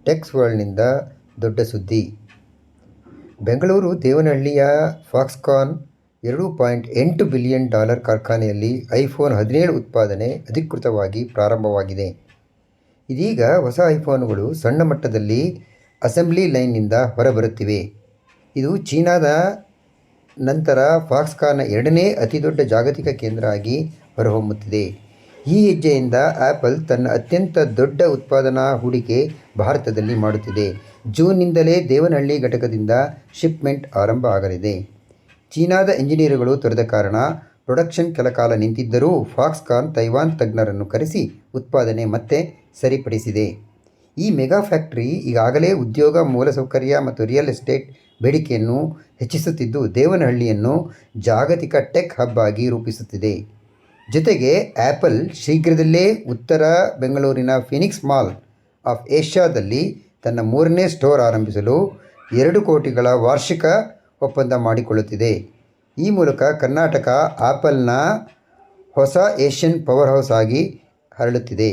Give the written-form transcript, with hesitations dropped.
Text ವರ್ಲ್ಡ್ನಿಂದ ದೊಡ್ಡ ಸುದ್ದಿ. Bengaluru ದೇವನಹಳ್ಳಿಯ Foxconn $2.8 billion ಕಾರ್ಖಾನೆಯಲ್ಲಿ ಐಫೋನ್ 17 ಉತ್ಪಾದನೆ ಅಧಿಕೃತವಾಗಿ ಪ್ರಾರಂಭವಾಗಿದೆ. ಇದೀಗ ಹೊಸ ಐಫೋನುಗಳು ಸಣ್ಣ ಮಟ್ಟದಲ್ಲಿ ಅಸೆಂಬ್ಲಿ ಲೈನ್ನಿಂದ ಹೊರಬರುತ್ತಿವೆ. ಇದು ಚೀನಾದ ನಂತರ ಫಾಕ್ಸ್ಕಾನ್ನ ಎರಡನೇ ಅತಿದೊಡ್ಡ ಜಾಗತಿಕ ಕೇಂದ್ರ ಆಗಿ ಹೊರಹೊಮ್ಮುತ್ತಿದೆ. ಈ ಹೆಜ್ಜೆಯಿಂದ ಆಪಲ್ ತನ್ನ ಅತ್ಯಂತ ದೊಡ್ಡ ಉತ್ಪಾದನಾ ಹೂಡಿಕೆ ಭಾರತದಲ್ಲಿ ಮಾಡುತ್ತಿದೆ. ಜೂನ್ನಿಂದಲೇ ದೇವನಹಳ್ಳಿ ಘಟಕದಿಂದ ಶಿಪ್ಮೆಂಟ್ ಆರಂಭ ಆಗಲಿದೆ. ಚೀನಾದ ಎಂಜಿನಿಯರುಗಳು ತೊರೆದ ಕಾರಣ ಪ್ರೊಡಕ್ಷನ್ ಕೆಲಕಾಲ ನಿಂತಿದ್ದರೂ ಫಾಕ್ಸ್ಕಾನ್ ತೈವಾನ್ ತಜ್ಞರನ್ನು ಕರೆಸಿ ಉತ್ಪಾದನೆ ಮತ್ತೆ ಸರಿಪಡಿಸಿದೆ. ಈ ಮೆಗಾ ಫ್ಯಾಕ್ಟರಿ ಈಗಾಗಲೇ ಉದ್ಯೋಗ, ಮೂಲಸೌಕರ್ಯ ಮತ್ತು ರಿಯಲ್ ಎಸ್ಟೇಟ್ ಬೇಡಿಕೆಯನ್ನು ಹೆಚ್ಚಿಸುತ್ತಿದ್ದು, ದೇವನಹಳ್ಳಿಯನ್ನು ಜಾಗತಿಕ ಟೆಕ್ ಹಬ್ ಆಗಿ ರೂಪಿಸುತ್ತಿದೆ. ಜೊತೆಗೆ ಆಪಲ್ ಶೀಘ್ರದಲ್ಲೇ ಉತ್ತರ ಬೆಂಗಳೂರಿನ ಫೀನಿಕ್ಸ್ ಮಾಲ್ ಆಫ್ ಏಷ್ಯಾದಲ್ಲಿ ತನ್ನ 3ನೇ ಸ್ಟೋರ್ ಆರಂಭಿಸಲು $2 ಕೋಟಿ ವಾರ್ಷಿಕ ಒಪ್ಪಂದ ಮಾಡಿಕೊಳ್ಳುತ್ತಿದೆ. ಈ ಮೂಲಕ ಕರ್ನಾಟಕ ಆಪಲ್ನ ಹೊಸ ಏಷ್ಯನ್ ಪವರ್ಹೌಸ್ ಆಗಿ ಹರಡುತ್ತಿದೆ.